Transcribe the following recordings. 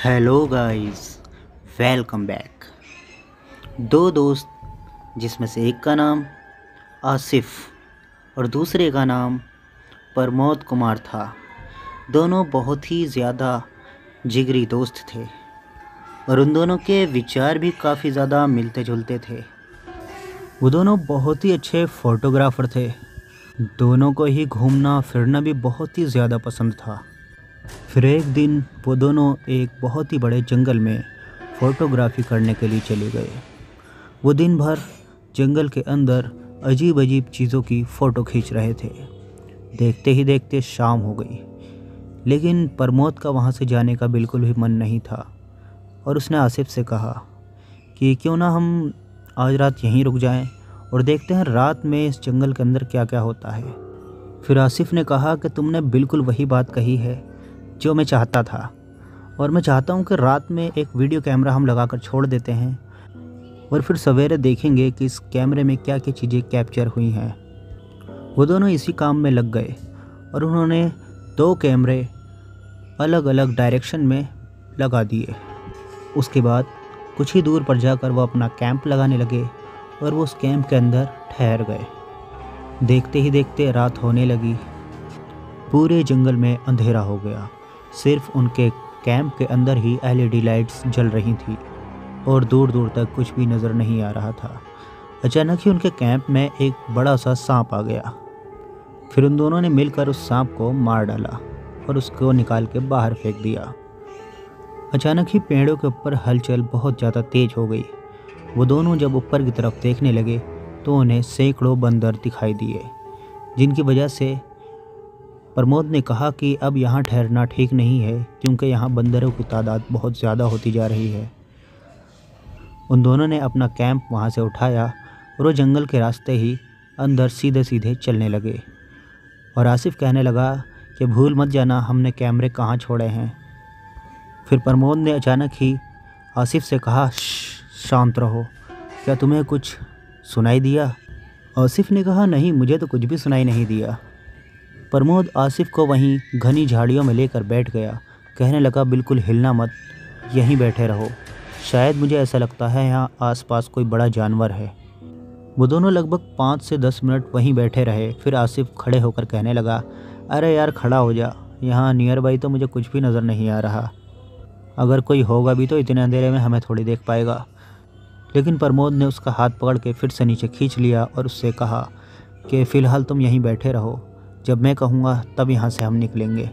Hello guys, welcome back. दो दोस्त जिसमें से एक का नाम आसिफ और दूसरे का नाम प्रमोद कुमार था। दोनों बहुत ही ज़्यादा जिगरी दोस्त थे और उन दोनों के विचार भी काफ़ी ज़्यादा मिलते जुलते थे। वो दोनों बहुत ही अच्छे फ़ोटोग्राफ़र थे। दोनों को ही घूमना फिरना भी बहुत ही ज़्यादा पसंद था। फिर एक दिन वो दोनों एक बहुत ही बड़े जंगल में फ़ोटोग्राफी करने के लिए चले गए। वो दिन भर जंगल के अंदर अजीब अजीब चीज़ों की फ़ोटो खींच रहे थे। देखते ही देखते शाम हो गई, लेकिन प्रमोद का वहाँ से जाने का बिल्कुल भी मन नहीं था और उसने आसिफ से कहा कि क्यों ना हम आज रात यहीं रुक जाएं और देखते हैं रात में इस जंगल के अंदर क्या क्या होता है। फिर आसिफ ने कहा कि तुमने बिल्कुल वही बात कही है जो मैं चाहता था, और मैं चाहता हूँ कि रात में एक वीडियो कैमरा हम लगाकर छोड़ देते हैं और फिर सवेरे देखेंगे कि इस कैमरे में क्या क्या चीज़ें कैप्चर हुई हैं। वो दोनों इसी काम में लग गए और उन्होंने दो कैमरे अलग अलग डायरेक्शन में लगा दिए। उसके बाद कुछ ही दूर पर जाकर वो अपना कैंप लगाने लगे और वो उस कैंप के अंदर ठहर गए। देखते ही देखते रात होने लगी। पूरे जंगल में अंधेरा हो गया। सिर्फ उनके कैंप के अंदर ही एलईडी लाइट्स जल रही थी और दूर दूर तक कुछ भी नज़र नहीं आ रहा था। अचानक ही उनके कैंप में एक बड़ा सा सांप आ गया। फिर उन दोनों ने मिलकर उस सांप को मार डाला और उसको निकाल के बाहर फेंक दिया। अचानक ही पेड़ों के ऊपर हलचल बहुत ज़्यादा तेज हो गई। वो दोनों जब ऊपर की तरफ देखने लगे तो उन्हें सैकड़ों बंदर दिखाई दिए, जिनकी वजह से प्रमोद ने कहा कि अब यहाँ ठहरना ठीक नहीं है क्योंकि यहाँ बंदरों की तादाद बहुत ज़्यादा होती जा रही है। उन दोनों ने अपना कैंप वहाँ से उठाया और वो जंगल के रास्ते ही अंदर सीधे सीधे चलने लगे। और आसिफ कहने लगा कि भूल मत जाना हमने कैमरे कहाँ छोड़े हैं। फिर प्रमोद ने अचानक ही आसिफ से कहा, शांत रहो, क्या तुम्हें कुछ सुनाई दिया? आसिफ ने कहा, नहीं, मुझे तो कुछ भी सुनाई नहीं दिया। प्रमोद आसिफ को वहीं घनी झाड़ियों में लेकर बैठ गया। कहने लगा, बिल्कुल हिलना मत, यहीं बैठे रहो, शायद मुझे ऐसा लगता है यहाँ आसपास कोई बड़ा जानवर है। वो दोनों लगभग 5 से 10 मिनट वहीं बैठे रहे। फिर आसिफ खड़े होकर कहने लगा, अरे यार खड़ा हो जा, यहाँ नियर बाई तो मुझे कुछ भी नज़र नहीं आ रहा। अगर कोई होगा भी तो इतने अंधेरे में हमें थोड़ी देख पाएगा। लेकिन प्रमोद ने उसका हाथ पकड़ के फिर से नीचे खींच लिया और उससे कहा कि फ़िलहाल तुम यहीं बैठे रहो, जब मैं कहूँगा तब यहाँ से हम निकलेंगे।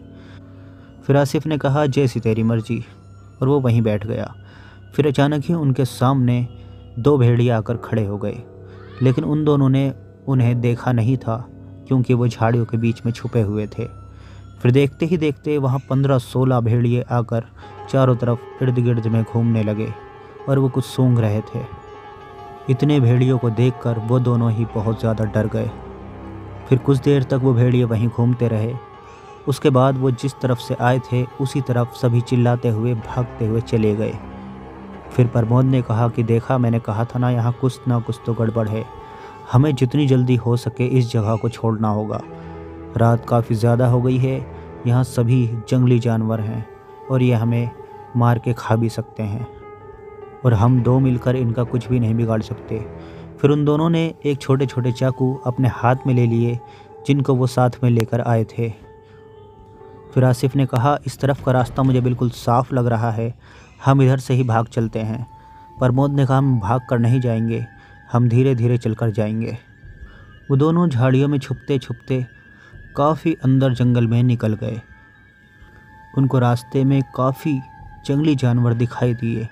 फिर आसिफ ने कहा, जैसी तेरी मर्जी, और वो वहीं बैठ गया। फिर अचानक ही उनके सामने 2 भेड़िए आकर खड़े हो गए, लेकिन उन दोनों ने उन्हें देखा नहीं था क्योंकि वो झाड़ियों के बीच में छुपे हुए थे। फिर देखते ही देखते वहाँ 15-16 भेड़िए आकर चारों तरफ इर्द गिर्द में घूमने लगे और वो कुछ सूंघ रहे थे। इतने भेड़ियों को देखकर वो दोनों ही बहुत ज़्यादा डर गए। फिर कुछ देर तक वो भेड़िए वहीं घूमते रहे। उसके बाद वो जिस तरफ से आए थे उसी तरफ सभी चिल्लाते हुए भागते हुए चले गए। फिर प्रमोद ने कहा कि देखा, मैंने कहा था ना, यहाँ कुछ ना कुछ तो गड़बड़ है, हमें जितनी जल्दी हो सके इस जगह को छोड़ना होगा। रात काफ़ी ज़्यादा हो गई है, यहाँ सभी जंगली जानवर हैं और ये हमें मार के खा भी सकते हैं और हम 2 मिलकर इनका कुछ भी नहीं बिगाड़ सकते। फिर उन दोनों ने एक छोटे छोटे चाकू अपने हाथ में ले लिए जिनको वो साथ में लेकर आए थे। फिर आसिफ ने कहा, इस तरफ का रास्ता मुझे बिल्कुल साफ़ लग रहा है, हम इधर से ही भाग चलते हैं। प्रमोद ने कहा, हम भाग कर नहीं जाएंगे, हम धीरे धीरे चलकर जाएंगे। वो दोनों झाड़ियों में छुपते छुपते काफ़ी अंदर जंगल में निकल गए। उनको रास्ते में काफ़ी जंगली जानवर दिखाई दिए,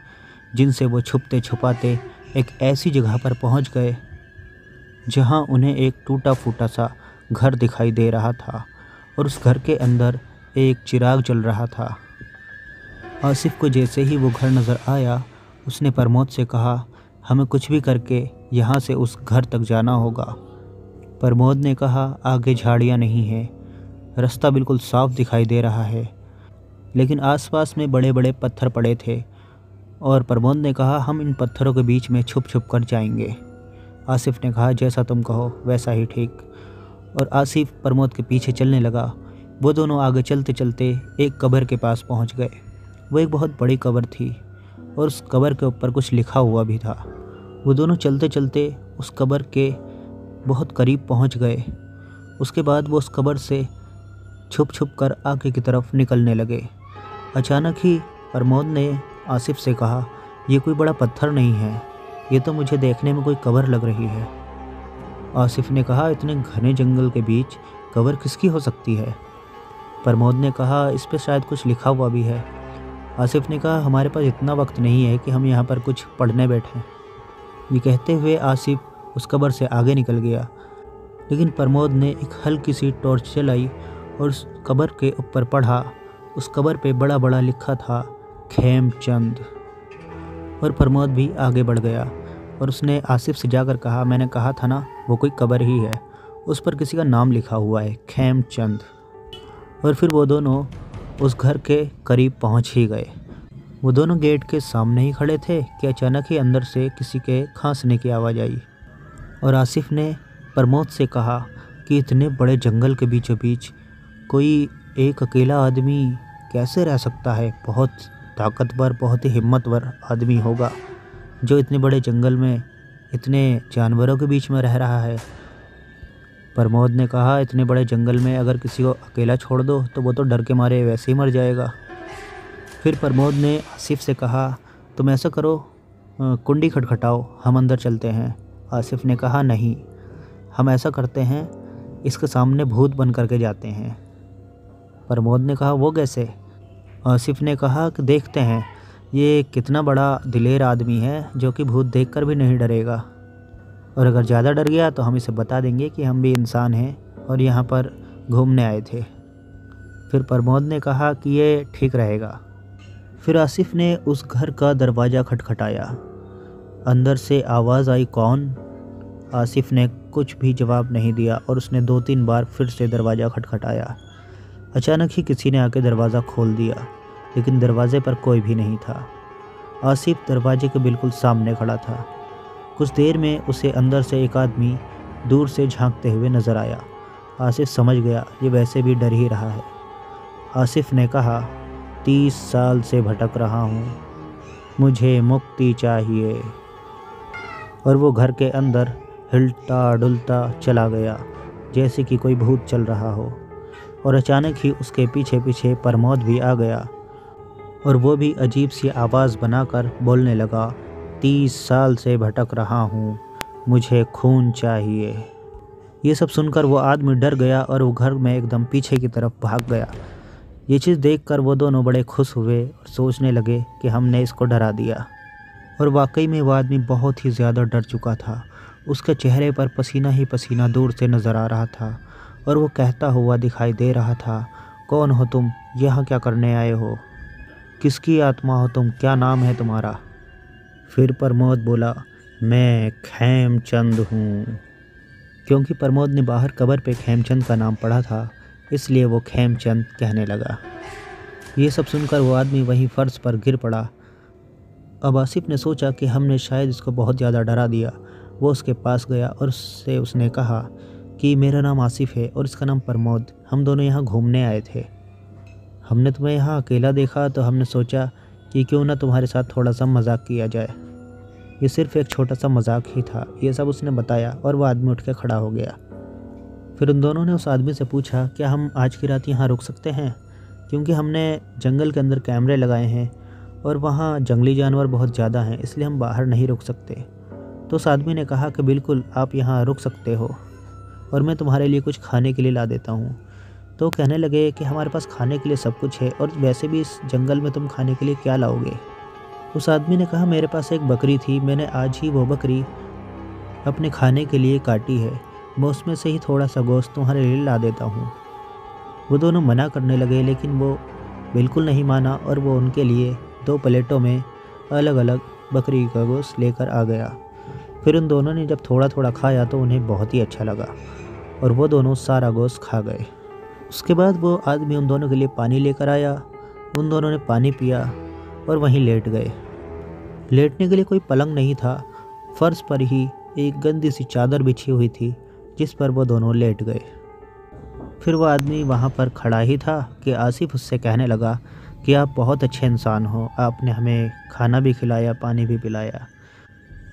जिनसे वो छुपते छुपाते एक ऐसी जगह पर पहुंच गए जहां उन्हें एक टूटा फूटा सा घर दिखाई दे रहा था और उस घर के अंदर एक चिराग जल रहा था। आसिफ को जैसे ही वो घर नज़र आया उसने प्रमोद से कहा, हमें कुछ भी करके यहाँ से उस घर तक जाना होगा। प्रमोद ने कहा, आगे झाड़ियाँ नहीं है, रास्ता बिल्कुल साफ दिखाई दे रहा है, लेकिन आसपास में बड़े बड़े पत्थर पड़े थे। और प्रमोद ने कहा, हम इन पत्थरों के बीच में छुप छुप कर जाएंगे। आसिफ ने कहा, जैसा तुम कहो वैसा ही ठीक। और आसिफ प्रमोद के पीछे चलने लगा। वो दोनों आगे चलते चलते एक कब्र के पास पहुंच गए वो एक बहुत बड़ी कब्र थी और उस कब्र के ऊपर कुछ लिखा हुआ भी था। वो दोनों चलते चलते उस कब्र के बहुत करीब पहुंच गए। उसके बाद वो उस कब्र से छुप छुप कर आगे की तरफ निकलने लगे। अचानक ही प्रमोद ने आसिफ से कहा, ये कोई बड़ा पत्थर नहीं है, ये तो मुझे देखने में कोई कब्र लग रही है। आसिफ ने कहा, इतने घने जंगल के बीच कब्र किसकी हो सकती है? प्रमोद ने कहा, इस पे शायद कुछ लिखा हुआ भी है। आसिफ ने कहा, हमारे पास इतना वक्त नहीं है कि हम यहाँ पर कुछ पढ़ने बैठें। ये कहते हुए आसिफ उस कब्र से आगे निकल गया, लेकिन प्रमोद ने एक हल्की सी टॉर्च जलाई और उस कब्र के ऊपर पढ़ा। उस कब्र पे बड़ा बड़ा लिखा था खेमचंद। और प्रमोद भी आगे बढ़ गया और उसने आसिफ से जाकर कहा, मैंने कहा था ना, वो कोई कब्र ही है, उस पर किसी का नाम लिखा हुआ है, खेमचंद। और फिर वो दोनों उस घर के करीब पहुंच ही गए। वो दोनों गेट के सामने ही खड़े थे कि अचानक ही अंदर से किसी के खांसने की आवाज़ आई और आसिफ ने प्रमोद से कहा कि इतने बड़े जंगल के बीचों बीच कोई एक अकेला आदमी कैसे रह सकता है? बहुत ताकतवर, बहुत ही हिम्मतवर आदमी होगा जो इतने बड़े जंगल में इतने जानवरों के बीच में रह रहा है। प्रमोद ने कहा, इतने बड़े जंगल में अगर किसी को अकेला छोड़ दो तो वो तो डर के मारे वैसे ही मर जाएगा। फिर प्रमोद ने आसिफ से कहा, तुम ऐसा करो, कुंडी खटखटाओ, हम अंदर चलते हैं। आसिफ ने कहा, नहीं, हम ऐसा करते हैं, इसके सामने भूत बन करके जाते हैं। प्रमोद ने कहा, वो कैसे? आसिफ ने कहा कि देखते हैं ये कितना बड़ा दिलेर आदमी है जो कि भूत देखकर भी नहीं डरेगा, और अगर ज़्यादा डर गया तो हम इसे बता देंगे कि हम भी इंसान हैं और यहाँ पर घूमने आए थे। फिर प्रमोद ने कहा कि ये ठीक रहेगा। फिर आसिफ ने उस घर का दरवाज़ा खटखटाया। अंदर से आवाज़ आई, कौन? आसिफ ने कुछ भी जवाब नहीं दिया और उसने 2-3 बार फिर से दरवाज़ा खटखटाया। अचानक ही किसी ने आके दरवाज़ा खोल दिया, लेकिन दरवाजे पर कोई भी नहीं था। आसिफ दरवाजे के बिल्कुल सामने खड़ा था। कुछ देर में उसे अंदर से एक आदमी दूर से झांकते हुए नज़र आया। आसिफ समझ गया ये वैसे भी डर ही रहा है। आसिफ ने कहा, 30 साल से भटक रहा हूँ, मुझे मुक्ति चाहिए। और वो घर के अंदर हिलता डुलता चला गया जैसे कि कोई भूत चल रहा हो। और अचानक ही उसके पीछे पीछे प्रमोद भी आ गया और वो भी अजीब सी आवाज़ बनाकर बोलने लगा, 30 साल से भटक रहा हूँ, मुझे खून चाहिए। ये सब सुनकर वो आदमी डर गया और वो घर में एकदम पीछे की तरफ भाग गया। ये चीज़ देखकर वो दोनों बड़े खुश हुए और सोचने लगे कि हमने इसको डरा दिया। और वाकई में वो आदमी बहुत ही ज़्यादा डर चुका था। उसके चेहरे पर पसीना ही पसीना दूर से नज़र आ रहा था और वो कहता हुआ दिखाई दे रहा था, कौन हो तुम? यहाँ क्या करने आए हो? किसकी आत्मा हो तुम? क्या नाम है तुम्हारा? फिर प्रमोद बोला, मैं खेमचंद हूँ। क्योंकि प्रमोद ने बाहर कब्र पे खेमचंद का नाम पढ़ा था, इसलिए वो खेमचंद कहने लगा। ये सब सुनकर वो आदमी वहीं फर्श पर गिर पड़ा। अब आसिफ ने सोचा कि हमने शायद इसको बहुत ज़्यादा डरा दिया। वो उसके पास गया और उसने कहा कि मेरा नाम आसिफ है और इसका नाम प्रमोद, हम दोनों यहाँ घूमने आए थे। हमने तुम्हें यहाँ अकेला देखा तो हमने सोचा कि क्यों ना तुम्हारे साथ थोड़ा सा मजाक किया जाए। ये सिर्फ एक छोटा सा मजाक ही था, ये सब उसने बताया और वो आदमी उठ के खड़ा हो गया। फिर उन दोनों ने उस आदमी से पूछा, क्या हम आज की रात यहाँ रुक सकते हैं? क्योंकि हमने जंगल के अंदर कैमरे लगाए हैं और वहाँ जंगली जानवर बहुत ज़्यादा हैं, इसलिए हम बाहर नहीं रुक सकते। तो उस आदमी ने कहा कि बिल्कुल आप यहाँ रुक सकते हो और मैं तुम्हारे लिए कुछ खाने के लिए ला देता हूँ। तो कहने लगे कि हमारे पास खाने के लिए सब कुछ है और वैसे भी इस जंगल में तुम खाने के लिए क्या लाओगे? उस आदमी ने कहा, मेरे पास एक बकरी थी, मैंने आज ही वो बकरी अपने खाने के लिए काटी है, मैं उसमें से ही थोड़ा सा गोश्त तुम्हारे लिए ला देता हूँ। वो दोनों मना करने लगे, लेकिन वो बिल्कुल नहीं माना और वो उनके लिए 2 प्लेटों में अलग अलग बकरी का गोश्त लेकर आ गया। फिर उन दोनों ने जब थोड़ा थोड़ा खाया तो उन्हें बहुत ही अच्छा लगा और वो दोनों सारा गोश्त खा गए। उसके बाद वो आदमी उन दोनों के लिए पानी लेकर आया। उन दोनों ने पानी पिया और वहीं लेट गए। लेटने के लिए कोई पलंग नहीं था, फर्श पर ही एक गंदी सी चादर बिछी हुई थी जिस पर वो दोनों लेट गए। फिर वो आदमी वहाँ पर खड़ा ही था कि आसिफ उससे कहने लगा कि आप बहुत अच्छे इंसान हो, आपने हमें खाना भी खिलाया, पानी भी पिलाया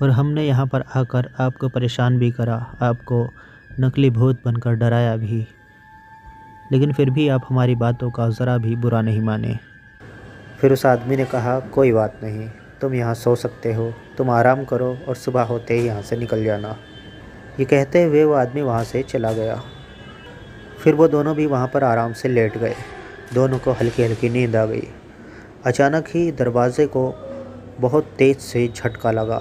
और हमने यहाँ पर आकर आपको परेशान भी करा, आपको नकली भूत बनकर डराया भी, लेकिन फिर भी आप हमारी बातों का ज़रा भी बुरा नहीं माने। फिर उस आदमी ने कहा, कोई बात नहीं, तुम यहाँ सो सकते हो, तुम आराम करो और सुबह होते ही यहाँ से निकल जाना। ये कहते हुए वो आदमी वहाँ से चला गया। फिर वो दोनों भी वहाँ पर आराम से लेट गए। दोनों को हल्की हल्की नींद आ गई। अचानक ही दरवाज़े को बहुत तेज़ से झटका लगा।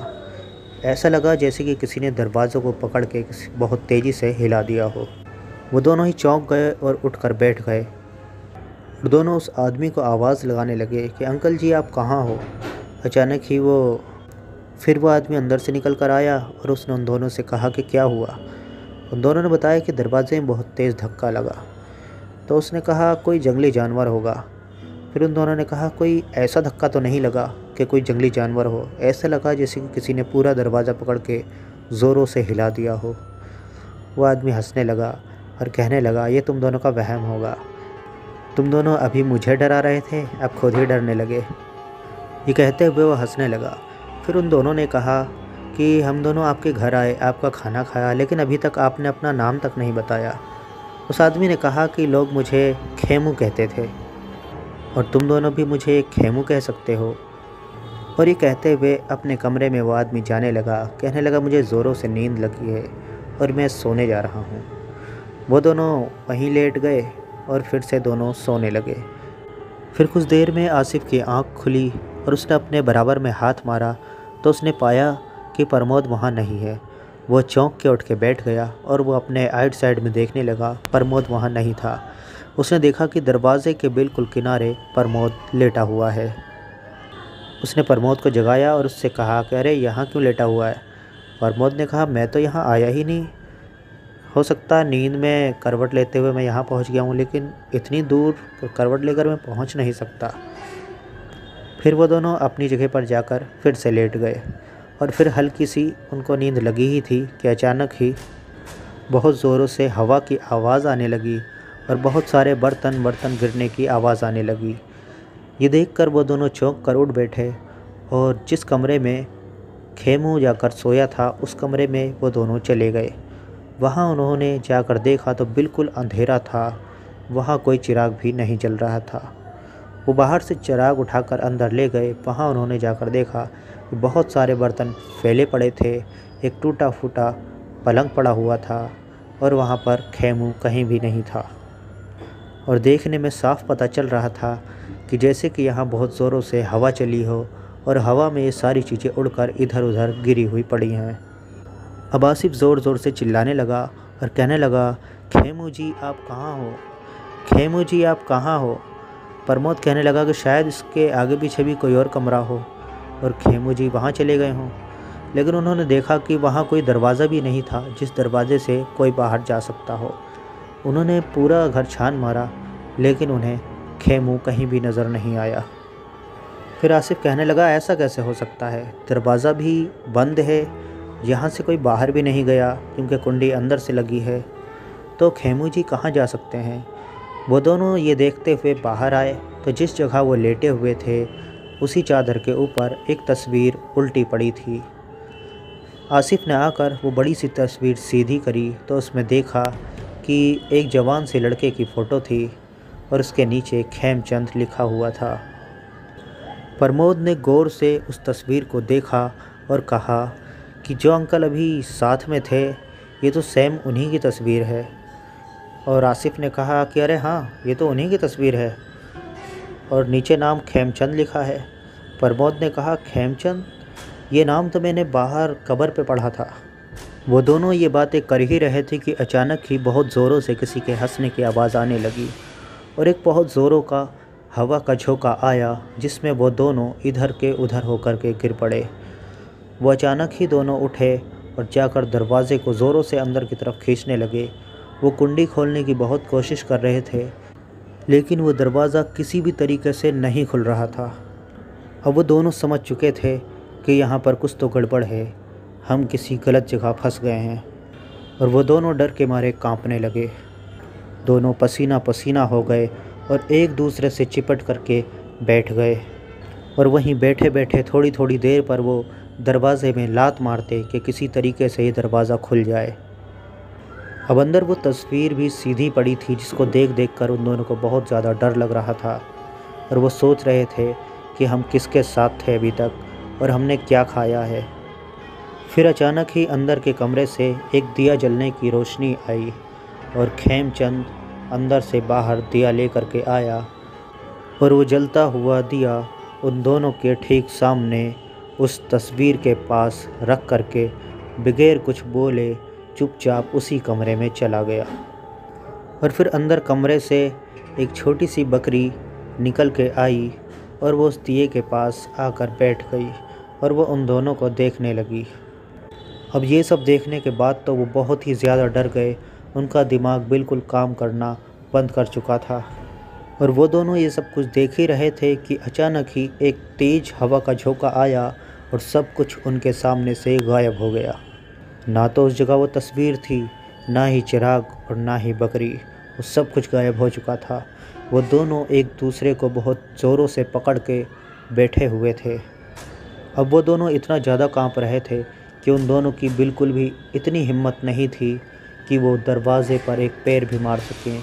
ऐसा लगा जैसे कि किसी ने दरवाज़े को पकड़ के बहुत तेज़ी से हिला दिया हो। वो दोनों ही चौंक गए और उठकर बैठ गए। दोनों उस आदमी को आवाज़ लगाने लगे कि अंकल जी आप कहाँ हो। अचानक ही फिर वो आदमी अंदर से निकल कर आया और उसने उन दोनों से कहा कि क्या हुआ। उन दोनों ने बताया कि दरवाजे में बहुत तेज़ धक्का लगा। तो उसने कहा कोई जंगली जानवर होगा। फिर उन दोनों ने कहा कोई ऐसा धक्का तो नहीं लगा कि कोई जंगली जानवर हो, ऐसा लगा जैसे कि किसी ने पूरा दरवाज़ा पकड़ के ज़ोरों से हिला दिया हो। वो आदमी हंसने लगा और कहने लगा ये तुम दोनों का वहम होगा, तुम दोनों अभी मुझे डरा रहे थे, अब खुद ही डरने लगे। ये कहते हुए वो हंसने लगा। फिर उन दोनों ने कहा कि हम दोनों आपके घर आए, आपका खाना खाया, लेकिन अभी तक आपने अपना नाम तक नहीं बताया। उस आदमी ने कहा कि लोग मुझे खेमू कहते थे और तुम दोनों भी मुझे खेमू कह सकते हो। और ये कहते हुए अपने कमरे में वो आदमी जाने लगा, कहने लगा मुझे ज़ोरों से नींद लगी है और मैं सोने जा रहा हूँ। वो दोनों वहीं लेट गए और फिर से दोनों सोने लगे। फिर कुछ देर में आसिफ की आंख खुली और उसने अपने बराबर में हाथ मारा तो उसने पाया कि प्रमोद वहाँ नहीं है। वो चौंक के उठ के बैठ गया और वो अपने आइट साइड में देखने लगा, प्रमोद वहाँ नहीं था। उसने देखा कि दरवाज़े के बिल्कुल किनारे प्रमोद लेटा हुआ है। उसने प्रमोद को जगाया और उससे कहा कि अरे यहाँ क्यों लेटा हुआ है। प्रमोद ने कहा मैं तो यहाँ आया ही नहीं, हो सकता है नींद में करवट लेते हुए मैं यहाँ पहुँच गया हूँ, लेकिन इतनी दूर करवट लेकर मैं पहुँच नहीं सकता। फिर वो दोनों अपनी जगह पर जाकर फिर से लेट गए और फिर हल्की सी उनको नींद लगी ही थी कि अचानक ही बहुत ज़ोरों से हवा की आवाज़ आने लगी और बहुत सारे बर्तन गिरने की आवाज़ आने लगी। ये देखकर वो दोनों चौंक कर उठ बैठे और जिस कमरे में खेमू जाकर सोया था उस कमरे में वो दोनों चले गए। वहाँ उन्होंने जाकर देखा तो बिल्कुल अंधेरा था, वहाँ कोई चिराग भी नहीं जल रहा था। वो बाहर से चिराग उठाकर अंदर ले गए। वहाँ उन्होंने जाकर देखा कि बहुत सारे बर्तन फैले पड़े थे, एक टूटा फूटा पलंग पड़ा हुआ था और वहाँ पर खेमू कहीं भी नहीं था। और देखने में साफ पता चल रहा था कि जैसे कि यहाँ बहुत ज़ोरों से हवा चली हो और हवा में ये सारी चीज़ें उड़कर इधर उधर गिरी हुई पड़ी हैं। अब आसिफ ज़ोर ज़ोर से चिल्लाने लगा और कहने लगा खेमू जी आप कहाँ हो, खेमू जी आप कहाँ हो। प्रमोद कहने लगा कि शायद इसके आगे पीछे भी कोई और कमरा हो और खेमू जी वहाँ चले गए हों, लेकिन उन्होंने देखा कि वहाँ कोई दरवाज़ा भी नहीं था जिस दरवाज़े से कोई बाहर जा सकता हो। उन्होंने पूरा घर छान मारा लेकिन उन्हें खेमू कहीं भी नज़र नहीं आया। फिर आसिफ कहने लगा ऐसा कैसे हो सकता है, दरवाज़ा भी बंद है, यहाँ से कोई बाहर भी नहीं गया क्योंकि कुंडी अंदर से लगी है, तो खेमू जी कहाँ जा सकते हैं। वो दोनों ये देखते हुए बाहर आए तो जिस जगह वो लेटे हुए थे उसी चादर के ऊपर एक तस्वीर उल्टी पड़ी थी। आसिफ ने आकर वो बड़ी सी तस्वीर सीधी करी तो उसमें देखा कि एक जवान से लड़के की फ़ोटो थी और उसके नीचे खेमचंद लिखा हुआ था। प्रमोद ने गौर से उस तस्वीर को देखा और कहा कि जो अंकल अभी साथ में थे ये तो सेम उन्हीं की तस्वीर है। और आसिफ ने कहा कि अरे हाँ ये तो उन्हीं की तस्वीर है और नीचे नाम खेमचंद लिखा है। प्रमोद ने कहा खेमचंद, ये नाम तो मैंने बाहर कब्र पे पढ़ा था। वो दोनों ये बातें कर ही रहे थे कि अचानक ही बहुत ज़ोरों से किसी के हंसने की आवाज़ आने लगी और एक बहुत ज़ोरों का हवा का झोंका आया जिसमें वो दोनों इधर के उधर होकर के गिर पड़े। वो अचानक ही दोनों उठे और जाकर दरवाज़े को ज़ोरों से अंदर की तरफ खींचने लगे। वो कुंडी खोलने की बहुत कोशिश कर रहे थे लेकिन वो दरवाज़ा किसी भी तरीके से नहीं खुल रहा था। अब वो दोनों समझ चुके थे कि यहाँ पर कुछ तो गड़बड़ है, हम किसी गलत जगह फंस गए हैं और वो दोनों डर के मारे कांपने लगे। दोनों पसीना पसीना हो गए और एक दूसरे से चिपट करके बैठ गए और वहीं बैठे बैठे थोड़ी थोड़ी देर पर वो दरवाज़े में लात मारते कि किसी तरीके से ये दरवाज़ा खुल जाए। अब अंदर वो तस्वीर भी सीधी पड़ी थी जिसको देख देख कर उन दोनों को बहुत ज़्यादा डर लग रहा था और वो सोच रहे थे कि हम किसके साथ थे अभी तक और हमने क्या खाया है। फिर अचानक ही अंदर के कमरे से एक दिया जलने की रोशनी आई और खेमचंद अंदर से बाहर दिया लेकर के आया और वो जलता हुआ दिया उन दोनों के ठीक सामने उस तस्वीर के पास रख करके बगैर कुछ बोले चुपचाप उसी कमरे में चला गया। और फिर अंदर कमरे से एक छोटी सी बकरी निकल के आई और वो उस दिए के पास आकर बैठ गई और वो उन दोनों को देखने लगी। अब ये सब देखने के बाद तो वो बहुत ही ज़्यादा डर गए, उनका दिमाग बिल्कुल काम करना बंद कर चुका था और वो दोनों ये सब कुछ देख ही रहे थे कि अचानक ही एक तेज़ हवा का झोंका आया और सब कुछ उनके सामने से गायब हो गया। ना तो उस जगह वो तस्वीर थी, ना ही चिराग और ना ही बकरी, वो सब कुछ गायब हो चुका था। वो दोनों एक दूसरे को बहुत ज़ोरों से पकड़ के बैठे हुए थे। अब वो दोनों इतना ज़्यादा कांप रहे थे कि उन दोनों की बिल्कुल भी इतनी हिम्मत नहीं थी कि वो दरवाज़े पर एक पैर भी मार सकें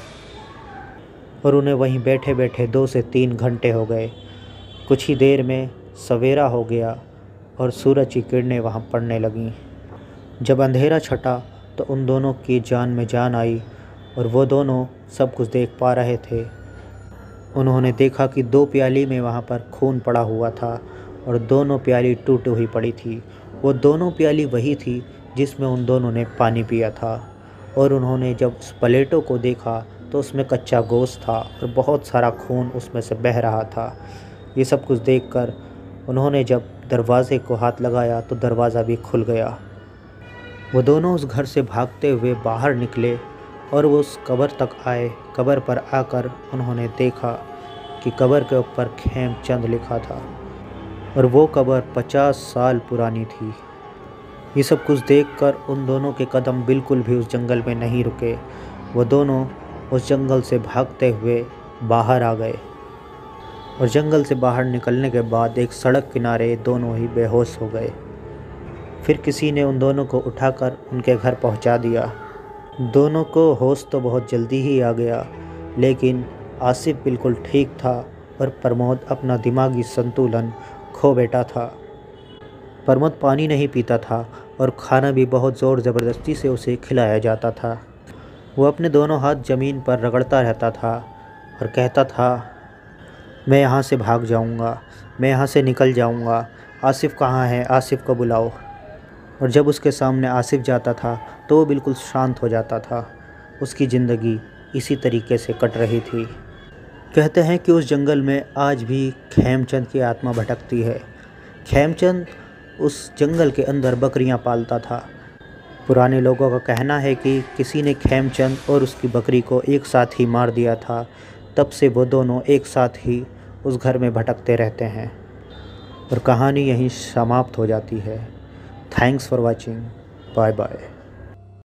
और उन्हें वहीं बैठे बैठे 2 से 3 घंटे हो गए। कुछ ही देर में सवेरा हो गया और सूरज की किरणें वहाँ पड़ने लगीं। जब अंधेरा छटा तो उन दोनों की जान में जान आई और वो दोनों सब कुछ देख पा रहे थे। उन्होंने देखा कि 2 प्याली में वहाँ पर खून पड़ा हुआ था और दोनों प्याली टूटी हुई पड़ी थी। वो दोनों प्याली वही थी जिसमें उन दोनों ने पानी पिया था और उन्होंने जब उस प्लेटों को देखा तो उसमें कच्चा गोश्त था और बहुत सारा खून उसमें से बह रहा था। ये सब कुछ देखकर उन्होंने जब दरवाज़े को हाथ लगाया तो दरवाज़ा भी खुल गया। वो दोनों उस घर से भागते हुए बाहर निकले और वो उस कब्र तक आए। कब्र पर आकर उन्होंने देखा कि कब्र के ऊपर खेमचंद लिखा था और वो कब्र 50 साल पुरानी थी। ये सब कुछ देखकर उन दोनों के कदम बिल्कुल भी उस जंगल में नहीं रुके। वो दोनों उस जंगल से भागते हुए बाहर आ गए और जंगल से बाहर निकलने के बाद एक सड़क किनारे दोनों ही बेहोश हो गए। फिर किसी ने उन दोनों को उठाकर उनके घर पहुंचा दिया। दोनों को होश तो बहुत जल्दी ही आ गया, लेकिन आसिफ बिल्कुल ठीक था और प्रमोद अपना दिमागी संतुलन खो बैठा था। प्रमोद पानी नहीं पीता था और खाना भी बहुत ज़ोर ज़बरदस्ती से उसे खिलाया जाता था। वो अपने दोनों हाथ ज़मीन पर रगड़ता रहता था और कहता था, मैं यहाँ से भाग जाऊँगा, मैं यहाँ से निकल जाऊँगा, आसिफ कहाँ है, आसिफ को बुलाओ। और जब उसके सामने आसिफ जाता था तो वो बिल्कुल शांत हो जाता था। उसकी ज़िंदगी इसी तरीके से कट रही थी। कहते हैं कि उस जंगल में आज भी खेमचंद की आत्मा भटकती है। खेमचंद उस जंगल के अंदर बकरियां पालता था। पुराने लोगों का कहना है कि किसी ने खेमचंद और उसकी बकरी को एक साथ ही मार दिया था। तब से वो दोनों एक साथ ही उस घर में भटकते रहते हैं और कहानी यहीं समाप्त हो जाती है। Thanks for watching. Bye bye.